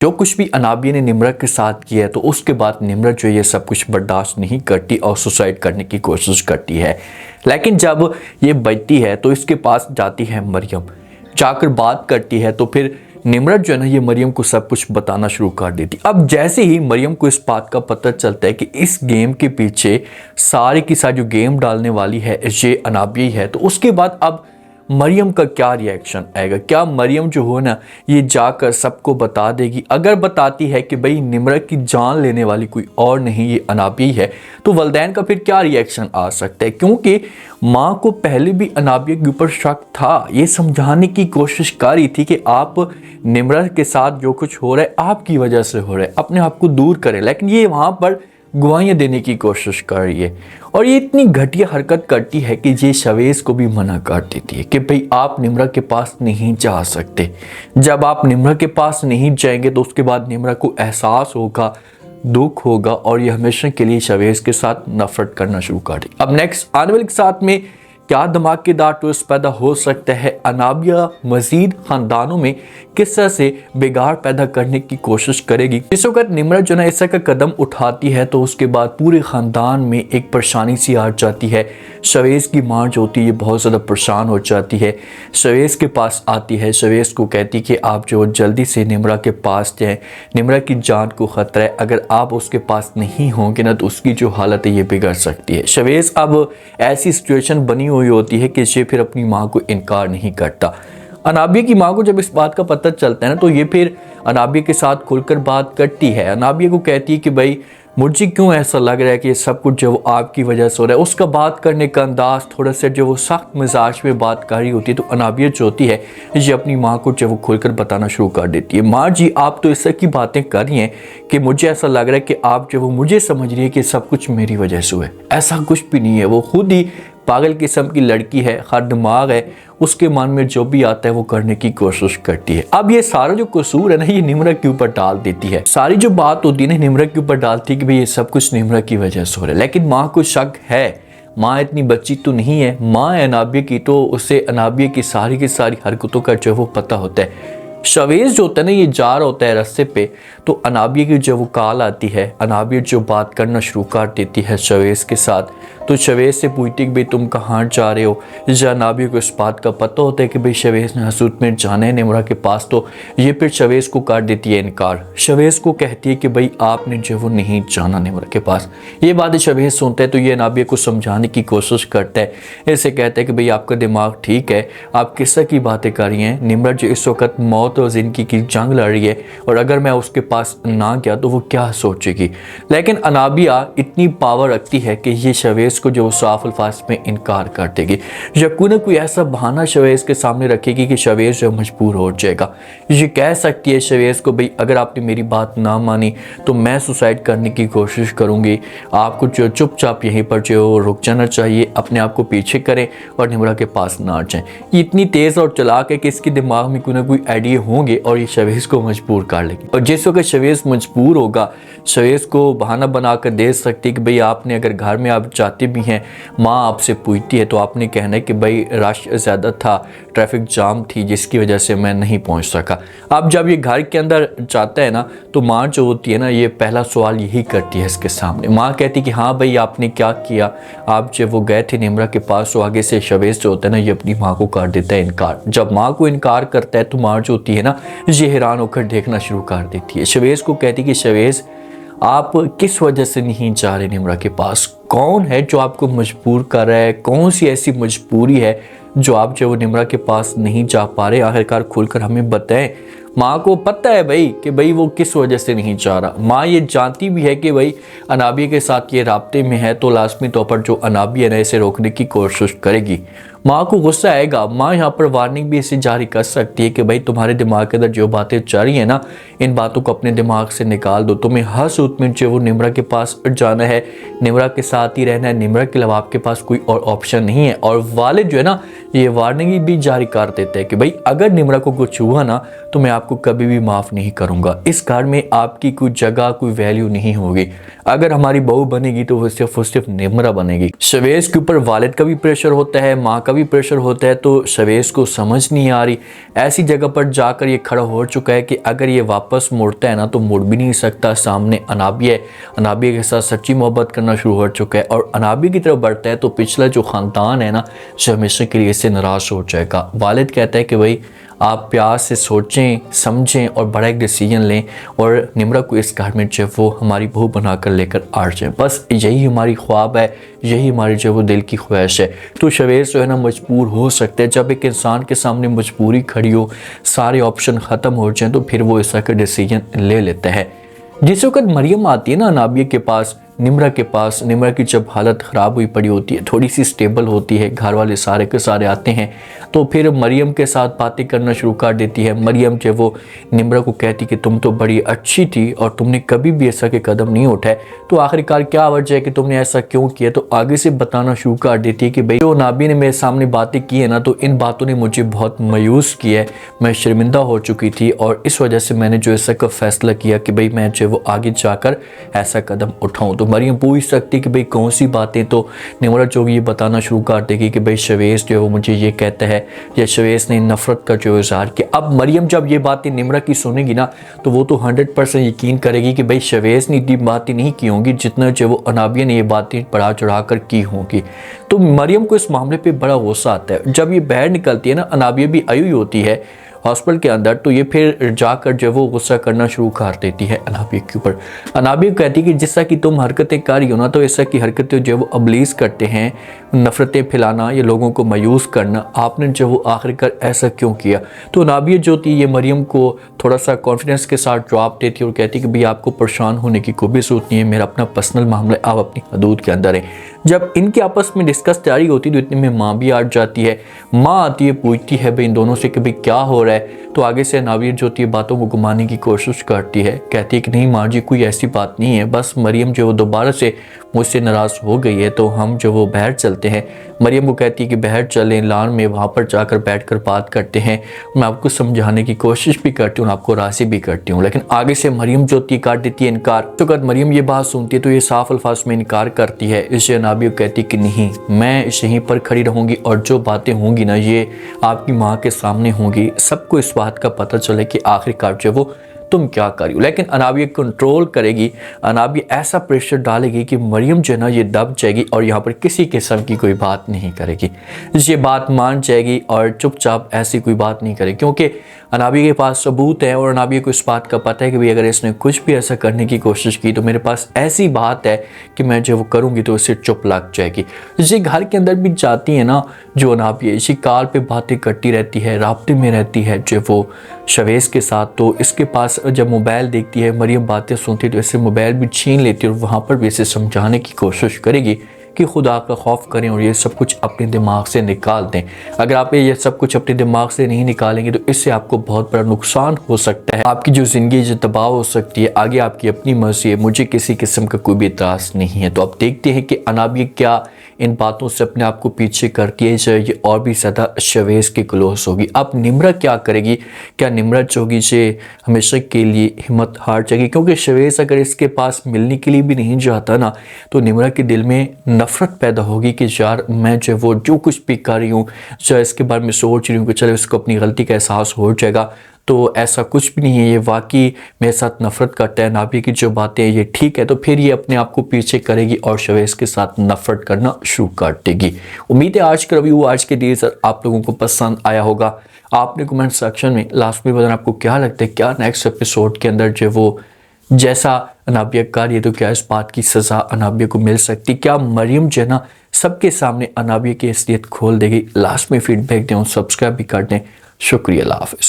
जो कुछ भी अनाबिया ने निम्रा के साथ किया है तो उसके बाद निम्रा जो ये सब कुछ बर्दाश्त नहीं करती और सुसाइड करने की कोशिश करती है। लेकिन जब ये बचती है तो इसके पास जाती है मरियम, जाकर बात करती है तो फिर निम्रत जो है ना ये मरियम को सब कुछ बताना शुरू कर देती। अब जैसे ही मरियम को इस बात का पता चलता है कि इस गेम के पीछे सारी की सारी जो गेम डालने वाली है ये अनाबिया ही है, तो उसके बाद अब मरियम का क्या रिएक्शन आएगा? क्या मरियम जो हो ना ये जाकर सबको बता देगी? अगर बताती है कि भाई निम्रत की जान लेने वाली कोई और नहीं ये अनाबिया है, तो वलदैन का फिर क्या रिएक्शन आ सकता है? क्योंकि माँ को पहले भी अनाबिया के ऊपर शक था, ये समझाने की कोशिश कर रही थी कि आप निम्रत के साथ जो कुछ हो रहा है आपकी वजह से हो रहा है, अपने आप को दूर करें। लेकिन ये वहाँ पर गवाहियाँ देने की कोशिश कर रही है और ये इतनी घटिया हरकत करती है कि ये शवेज़ को भी मना कर देती है कि भाई आप निम्रा के पास नहीं जा सकते। जब आप निम्रा के पास नहीं जाएंगे तो उसके बाद निम्रा को एहसास होगा, दुख होगा और ये हमेशा के लिए शवेज़ के साथ नफरत करना शुरू कर देगी। अब नेक्स्ट आने वाले के साथ में क्या धमाकेदार ट्विस्ट पैदा हो सकता है? अनाबिया मजीद खानदानों में किस तरह से बिगाड़ पैदा करने की कोशिश करेगी? इस वक्त निम्रत जो ना ऐसा का कदम उठाती है तो उसके बाद पूरे खानदान में एक परेशानी सी आ जाती है। शवेज़ की माँ जो होती है बहुत ज़्यादा परेशान हो जाती है, शवेज़ के पास आती है, शवेज़ को कहती कि आप जो जल्दी से निम्रा के पास जाएं, निम्रा की जान को ख़तरा है, अगर आप उसके पास नहीं होंगे ना तो उसकी जो हालत है ये बिगड़ सकती है। शवेज़ अब ऐसी सिचुएशन बनी हुई होती है कि ये फिर अपनी माँ को इनकार नहीं करता। अनाबिया की माँ को जब इस बात का पता चलता है ना तो ये फिर अनाबिया के साथ खुलकर बात करती है। अनाबिया को कहती है कि भाई मुझे क्यों ऐसा लग रहा है कि ये सब कुछ जो आपकी वजह से हो रहा है। उसका बात करने का अंदाज थोड़ा सा जो वो सख्त मिजाज में बात कर रही होती है तो अनाबिया जो होती है ये अपनी माँ को जो वो खुलकर बताना शुरू कर देती है। माँ जी आप तो इस तरह की बातें कर रही हैं कि मुझे ऐसा लग रहा है कि आप जो वो मुझे समझ रही है कि सब कुछ मेरी वजह से हुआ है। ऐसा कुछ भी नहीं है, वो खुद ही पागल किस्म की लड़की है, हर दिमाग है, उसके मन में जो भी आता है वो करने की कोशिश करती है। अब ये सारा जो कसूर है ना ये निम्रा के ऊपर डाल देती है। सारी जो बात होती है ना निम्रा के ऊपर डालती है कि भाई ये सब कुछ निम्रा की वजह से हो रहा है। लेकिन माँ को शक है, माँ इतनी बच्ची तो नहीं है, माँ है अनाबिया की, तो उसे अनाबिया की सारी हरकतों का जो वो पता होता है। शवेज़ जो होता है ना ये जा रहा होता है रास्ते पे तो अनाबिया की जो वो कॉल आती है, अनाबिया जो बात करना शुरू कर देती है शवेज़ के साथ। तो शवेज़ से पूछती कि भाई तुम कहाँ जा रहे हो? या अनाबिया को इस बात का पता होता है कि भाई शवेज़ ने हसूत में जाना है निम्रा के पास, तो ये फिर शवेज़ को कर देती है इनकार। शवेज़ को कहती है कि भाई आपने जो वो नहीं जाना निम्रा के पास। ये बातें शवेज़ सुनता है तो ये अनाबिया को समझाने की कोशिश करता है। ऐसे कहता है कि भाई आपका दिमाग ठीक है, आप किस तरह की बातें कर रही हैं? निम्रा जो इस वक्त मौत और ज़िंदगी की जंग लड़ रही है और अगर मैं उसके पास ना गया तो वो क्या सोचेगी? लेकिन अनाबिया इतनी पावर रखती है कि ये शवेज़ को जो साफ अल्फाज में इनकार कर देगी या कोई ना कोई ऐसा बहाना शवेज़ के सामने रखेगी कि शवेज़ जो मजबूर हो जाएगा। ये कह सकती है शवेज़ को भाई अगर आपने मेरी बात ना मानी तो मैं सुसाइड करने की कोशिश करूँगी, आपको जो चुपचाप यहीं पर जो रुक जाना चाहिए, अपने आप को पीछे करें और निम्रा के पास ना जाएं। ये इतनी तेज़ और चालाक है कि इसके दिमाग में कोई ना कोई आइडिया होंगे और ये शवेज़ को मजबूर कर लेगी। और जिस वक्त शवेज़ मजबूर होगा शवेज़ को बहाना बनाकर दे सकती है कि भाई आपने अगर घर में आप जाते भी हैं, माँ आपसे पूछती है तो आपने कहना है कि भाई रश ज़्यादा था, ट्रैफिक जाम थी जिसकी वजह से मैं नहीं पहुंच सका। अब जब ये घर के अंदर जाता है ना तो माँ जो होती है ना ये पहला सवाल यही करती है इसके सामने। माँ कहती है कि हाँ भाई आपने क्या किया, आप जब वो गए थे निम्रा के पास तो आगे से शवेज़ जो होता है ना ये अपनी माँ को कर देता है इनकार। जब माँ को इनकार करता है तो माँ जो होती है ना ये हैरान होकर देखना शुरू कर देती है। शवेज़ को कहती है कि शवेज़ आप किस वजह से नहीं जा रहे निम्रा के पास? कौन है जो आपको मजबूर कर रहा है? कौन सी ऐसी मजबूरी है जो आप जो निम्रा के पास नहीं जा पा रहे? आखिरकार खुलकर हमें बताएं। माँ को पता है भाई कि भाई वो किस वजह से नहीं जा रहा। माँ ये जानती भी है कि भाई अनाबिया के साथ ये राब्ते में है तो लाजमी तौर पर जो अनाबिया है इसे रोकने की कोशिश करेगी। माँ को गुस्सा आएगा। माँ यहाँ पर वार्निंग भी इसे जारी कर सकती है कि भाई तुम्हारे दिमाग के अंदर जो बातें चल रही है ना इन बातों को अपने दिमाग से निकाल दो। तुम्हें हर सूरत में जो वो निम्रा के पास जाना है, निम्रा के साथ ही रहना है, निम्रा के अलावा आपके पास कोई और ऑप्शन नहीं है। और वालिद जो है ना ये वार्निंग भी जारी कर देते हैं कि भाई अगर निम्रा को कुछ हुआ ना तो मैं आपको कभी भी माफ़ नहीं करूँगा, इस घर में आपकी कोई जगह कोई वैल्यू नहीं होगी। अगर हमारी बहू बनेगी तो वो सिर्फ और सिर्फ निम्रा बनेगी। शवेज के ऊपर वालिद का भी प्रेशर होता है, माँ का भी प्रेशर होता है, तो शवेज को समझ नहीं आ रही। ऐसी जगह पर जाकर ये खड़ा हो चुका है कि अगर ये वापस मुड़ता है ना तो मुड़ भी नहीं सकता। सामने अनाबिया है, अनाबिया के साथ सच्ची मोहब्बत करना शुरू हो चुका है और अनाबिया की तरफ बढ़ता है तो पिछला जो ख़ानदान है ना जो हमेशा के लिए इससे नाराज़ हो जाएगा। वालिद कहता है कि भाई आप प्यार से सोचें समझें और बड़ा एक डिसीजन लें और निम्रा को इस घर में जो वो हमारी बहू बनाकर लेकर आ जाए। बस यही हमारी ख्वाब है, यही हमारी जो वो दिल की ख्वाहिश है। तो शवेज जो है ना मजबूर हो सकते हैं। जब एक इंसान के सामने मजबूरी खड़ी हो, सारे ऑप्शन ख़त्म हो जाएं तो फिर वो ऐसा का डिसीजन ले लेता है। जिस वक्त मरियम आती है ना अनाबिया के पास, निम्रा के पास, निम्रा की जब हालत ख़राब हुई पड़ी होती है, थोड़ी सी स्टेबल होती है, घर वाले सारे के सारे आते हैं तो फिर मरियम के साथ बातें करना शुरू कर देती है। मरियम जो वो निम्रा को कहती कि तुम तो बड़ी अच्छी थी और तुमने कभी भी ऐसा के कदम नहीं उठाए, तो आखिरकार क्या वजह है कि तुमने ऐसा क्यों किया। तो आगे से बताना शुरू कर देती है कि भाई जो नाबी ने मेरे सामने बातें की है ना तो इन बातों ने मुझे बहुत मायूस किया है, मैं शर्मिंदा हो चुकी थी और इस वजह से मैंने जो ऐसा का फैसला किया कि भाई मैं जो वो आगे जाकर ऐसा कदम उठाऊँ। तो मरियम पूछ सकती कि भाई कौन सी बातें, तो निम्रा जो ये बताना शुरू कर देगी कि भाई शवेज जो है वो मुझे ये कहता है या शवेज ने नफ़रत का जो इज़हार किया। अब मरियम जब ये बातें निम्रा की सुनेगी ना तो वो तो 100% यकीन करेगी कि भाई शवेज ने इतनी बातें नहीं की होंगी जितना जो वो अनाबिया ने ये बातें बढ़ा चढ़ा कर की होंगी। तो मरियम को इस मामले पे बड़ा गुस्सा आता है। जब ये बाहर निकलती है ना, अनाबिया भी आई हुई होती है हॉस्पिटल के अंदर, तो ये फिर जाकर जो वो गुस्सा करना शुरू कर देती है अनाबिया के ऊपर। अनाबिया कहती है कि जैसा कि तुम हरकतें कर रही हो ना तो ऐसा की हरकतें जो वो अबलीस करते हैं, नफ़रतें फैलाना या लोगों को मायूस करना, आपने जो वो आखिरकार ऐसा क्यों किया। तो अनाबिया जो थी ये मरियम को थोड़ा सा कॉन्फिडेंस के साथ जवाब देती है और कहती है कि भाई आपको परेशान होने की कोई भी ज़रूरत नहीं है, मेरा अपना पर्सनल मामला है, आप अपनी हदूद के अंदर है। जब इनके आपस में डिस्कस जारी होती तो इतने में माँ भी आ जाती है। माँ आती है, पूछती है भाई इन दोनों से कि भाई क्या हो रहा है। तो आगे से नावीर जो होती है बातों को घुमाने की कोशिश करती है, कहती है कि नहीं माँ जी कोई ऐसी बात नहीं है, बस मरियम जो वो दोबारा से मुझसे नाराज़ हो गई है तो हम जो वो बाहर चलते हैं। मरियम को कहती है कि बाहर चलें, लान में वहाँ पर जाकर बैठकर बात करते हैं। मैं आपको समझाने की कोशिश भी करती हूँ, आपको राज़ी भी करती हूँ, लेकिन आगे से मरियम जो होती है कर देती है इनकार। तो जब मरियम ये बात सुनती है तो ये साफ अल्फाज में इनकार करती है। इससे नाबिया कहती कि नहीं, मैं यहीं पर खड़ी रहूँगी और जो बातें होंगी ना ये आपकी माँ के सामने होंगी, सबको इस बात का पता चले कि आखिरकार जो वो तुम क्या कर रही हो। लेकिन अनाबिया कंट्रोल करेगी, अनाबिया ऐसा प्रेशर डालेगी कि मरियम जो है ना ये दब जाएगी और यहाँ पर किसी किस्म की कोई बात नहीं करेगी। ये बात मान जाएगी और चुपचाप ऐसी कोई बात नहीं करेगी, क्योंकि अनाबिया के पास सबूत है और अनाबिया को इस बात का पता है कि भाई अगर इसने कुछ भी ऐसा करने की कोशिश की तो मेरे पास ऐसी बात है कि मैं जो वो करूँगी तो इससे चुप लग जाएगी। ये घर के अंदर भी जाती है ना जो अनाबिया, इसी कॉल पे बातें करती रहती है, राब्ते में रहती है जो वो शवेज के साथ। तो इसके पास जब मोबाइल देखती है, मरियम बातें सुनती है तो इससे मोबाइल भी छीन लेती है और वहाँ पर भी इसे समझाने की कोशिश करेगी कि खुदा का खौफ करें और ये सब कुछ अपने दिमाग से निकाल दें। अगर आप ये सब कुछ अपने दिमाग से नहीं निकालेंगे तो इससे आपको बहुत बड़ा नुकसान हो सकता है, आपकी जो ज़िंदगी जो तबाह हो सकती है। आगे आपकी अपनी मर्जी है, मुझे किसी किस्म का कोई भी इतराज़ नहीं है। तो आप देखते हैं कि अनाबिया क्या इन बातों से अपने आप को पीछे करती है, ये और भी ज़्यादा शवेज के क्लोज होगी। अब निम्रा क्या करेगी, क्या निम्रा होगी से हमेशा के लिए हिम्मत हार जाएगी, क्योंकि शवेज अगर इसके पास मिलने के लिए भी नहीं जाता ना तो निम्रा के दिल में नफ़रत पैदा होगी कि यार मैं जो कुछ भी कर रही हूँ, जो इसके बारे में सोच रही हूँ कि चलो इसको अपनी गलती का एहसास हो जाएगा, तो ऐसा कुछ भी नहीं है, ये वाकई मेरे साथ नफ़रत करता है, नाबिया की जो बातें हैं ये ठीक है। तो फिर ये अपने आप को पीछे करेगी और शवेज के साथ नफ़रत करना शुरू कर देगी। उम्मीद है आज का रिव्यू, आज के टीजर आप लोगों को पसंद आया होगा। आपने कमेंट सेक्शन में लास्ट में बताना आपको क्या लगता है, क्या नेक्स्ट एपिसोड के अंदर जो वो जैसा अनाबिया कर ये तो क्या इस बात की सज़ा अनाबिया को मिल सकती, क्या मरियम जो है ना सबके सामने अनाबिया की असलियत खोल देगी। लास्ट में फीडबैक दें, सब्सक्राइब भी कर दें। शुक्रिया, अल्लाह हाफ़िज़।